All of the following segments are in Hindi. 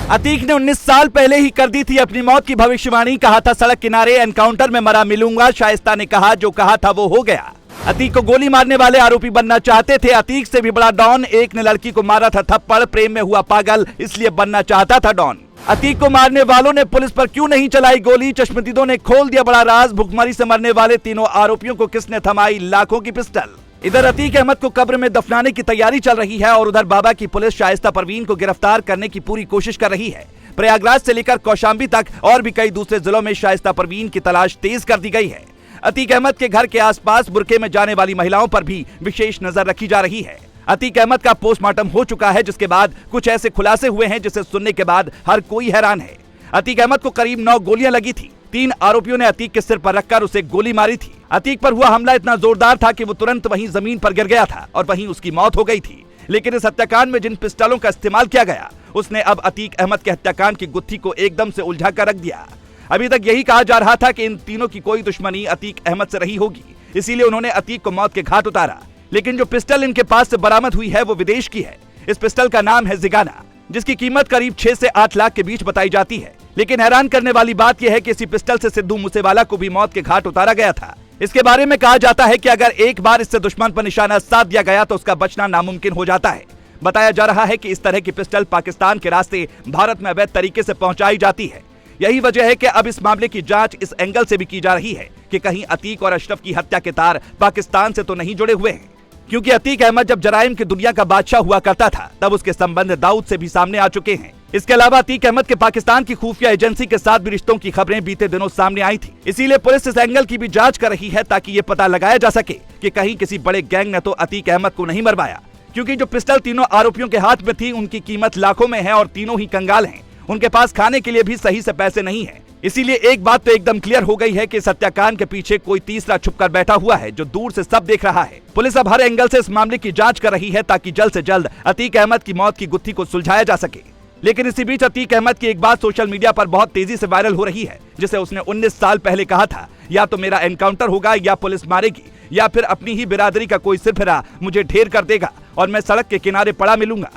अतीक ने 19 साल पहले ही कर दी थी अपनी मौत की भविष्यवाणी। कहा था सड़क किनारे एनकाउंटर में मरा मिलूंगा। शाइस्ता ने कहा जो कहा था वो हो गया। अतीक को गोली मारने वाले आरोपी बनना चाहते थे। अतीक से भी बड़ा डॉन। एक ने लड़की को मारा था थप्पड़, प्रेम में हुआ पागल, इसलिए बनना चाहता था डॉन। अतीक को मारने वालों ने पुलिस पर क्यों नहीं चलाई गोली? चश्मदीदों ने खोल दिया बड़ा राज। भुखमरी से मरने वाले तीनों आरोपियों को किसने थमाई लाखों की पिस्टल? इधर अतीक अहमद को कब्र में दफनाने की तैयारी चल रही है और उधर बाबा की पुलिस शाइस्ता परवीन को गिरफ्तार करने की पूरी कोशिश कर रही है। प्रयागराज से लेकर कौशाम्बी तक और भी कई दूसरे जिलों में शाइस्ता परवीन की तलाश तेज कर दी गई है। अतीक अहमद के घर के आसपास बुरके में जाने वाली महिलाओं पर भी विशेष नजर रखी जा रही है। अतीक अहमद का पोस्टमार्टम हो चुका है, जिसके बाद कुछ ऐसे खुलासे हुए हैं जिसे सुनने के बाद हर कोई हैरान है। अतीक अहमद को करीब 9 गोलियां लगी थी। 3 आरोपियों ने अतीक के सिर पर रखकर उसे गोली मारी थी। अतीक पर हुआ हमला इतना जोरदार था कि वो तुरंत वहीं जमीन पर गिर गया था और वहीं उसकी मौत हो गई थी। लेकिन इस हत्याकांड में जिन पिस्टलों का इस्तेमाल किया गया, उसने अब अतीक अहमद के हत्याकांड की गुत्थी को एकदम से उलझा कर रख दिया। अभी तक यही कहा जा रहा था कि इन तीनों की कोई दुश्मनी अतीक अहमद से रही होगी, इसीलिए उन्होंने अतीक को मौत के घाट उतारा। लेकिन जो पिस्टल इनके पास से बरामद हुई है वो विदेश की है। इस पिस्टल का नाम है जिगाना, जिसकी कीमत करीब 6 से 8 लाख के बीच बताई जाती है। लेकिन हैरान करने वाली बात यह है कि इसी पिस्टल से सिद्धू मूसेवाला को भी मौत के घाट उतारा गया था। इसके बारे में कहा जाता है कि अगर एक बार इससे दुश्मन पर निशाना साध दिया गया तो उसका बचना नामुमकिन हो जाता है। बताया जा रहा है कि इस तरह की पिस्टल पाकिस्तान के रास्ते भारत में अवैध तरीके से पहुंचाई जाती है। यही वजह है कि अब इस मामले की जांच इस एंगल से भी की जा रही है कि कहीं अतीक और अशरफ की हत्या के तार पाकिस्तान से तो नहीं जुड़े हुए हैं, क्योंकि अतीक अहमद जब जराइम की दुनिया का बादशाह हुआ करता था तब उसके संबंध दाऊद से भी सामने आ चुके हैं। इसके अलावा अतीक अहमद के पाकिस्तान की खुफिया एजेंसी के साथ भी रिश्तों की खबरें बीते दिनों सामने आई थी। इसीलिए पुलिस इस एंगल की भी जांच कर रही है ताकि ये पता लगाया जा सके कि कहीं किसी बड़े गैंग ने तो अतीक अहमद को नहीं मरवाया, क्योंकि जो पिस्टल तीनों आरोपियों के हाथ में थी उनकी कीमत लाखों में है और तीनों ही कंगाल हैं। उनके पास खाने के लिए भी सही से पैसे नहीं है। इसीलिए एक बात तो एकदम क्लियर हो गई है कि इस हत्याकांड के पीछे कोई तीसरा छुपकर बैठा हुआ है जो दूर से सब देख रहा है। पुलिस अब हर एंगल से इस मामले की जांच कर रही है ताकि जल्द से जल्द अतीक अहमद की मौत की गुत्थी को सुलझाया जा सके। लेकिन इसी बीच अतीक अहमद की एक बात सोशल मीडिया पर बहुत तेजी से वायरल हो रही है, जिसे उसने 19 साल पहले कहा था, या तो मेरा एनकाउंटर होगा या पुलिस मारेगी या फिर अपनी ही बिरादरी का कोई सिरफिरा मुझे ढेर कर देगा और मैं सड़क के किनारे पड़ा मिलूंगा।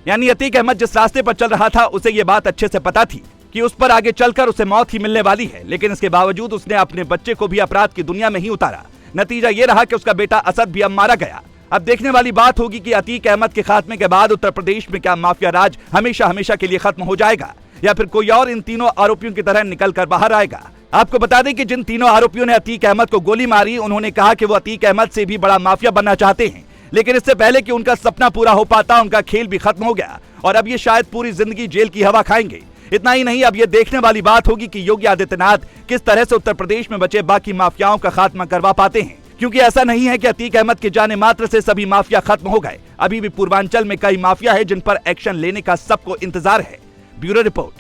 यानी अतीक अहमद जिस रास्ते पर चल रहा था उसे ये बात अच्छे से पता थी कि उस पर आगे चलकर उसे मौत ही मिलने वाली है। लेकिन इसके बावजूद उसने अपने बच्चे को भी अपराध की दुनिया में ही उतारा। नतीजा ये रहा कि उसका बेटा असद भी अब मारा गया। अब देखने वाली बात होगी कि अतीक अहमद के खात्मे के बाद उत्तर प्रदेश में क्या माफिया राज हमेशा हमेशा के लिए खत्म हो जाएगा या फिर कोई और इन तीनों आरोपियों की तरह निकल कर बाहर आएगा। आपको बता दें कि जिन तीनों आरोपियों ने अतीक अहमद को गोली मारी, उन्होंने कहा कि वो अतीक अहमद से भी बड़ा माफिया बनना चाहते हैं। लेकिन इससे पहले कि उनका सपना पूरा हो पाता, उनका खेल भी खत्म हो गया और अब ये शायद पूरी जिंदगी जेल की हवा खाएंगे। इतना ही नहीं, अब ये देखने वाली बात होगी कि योगी आदित्यनाथ किस तरह से उत्तर प्रदेश में बचे बाकी माफियाओं का खात्मा करवा पाते हैं, क्योंकि ऐसा नहीं है कि अतीक अहमद के जाने मात्र से सभी माफिया खत्म हो गए। अभी भी पूर्वांचल में कई माफिया है जिन पर एक्शन लेने का सबको इंतजार है। Bureau report.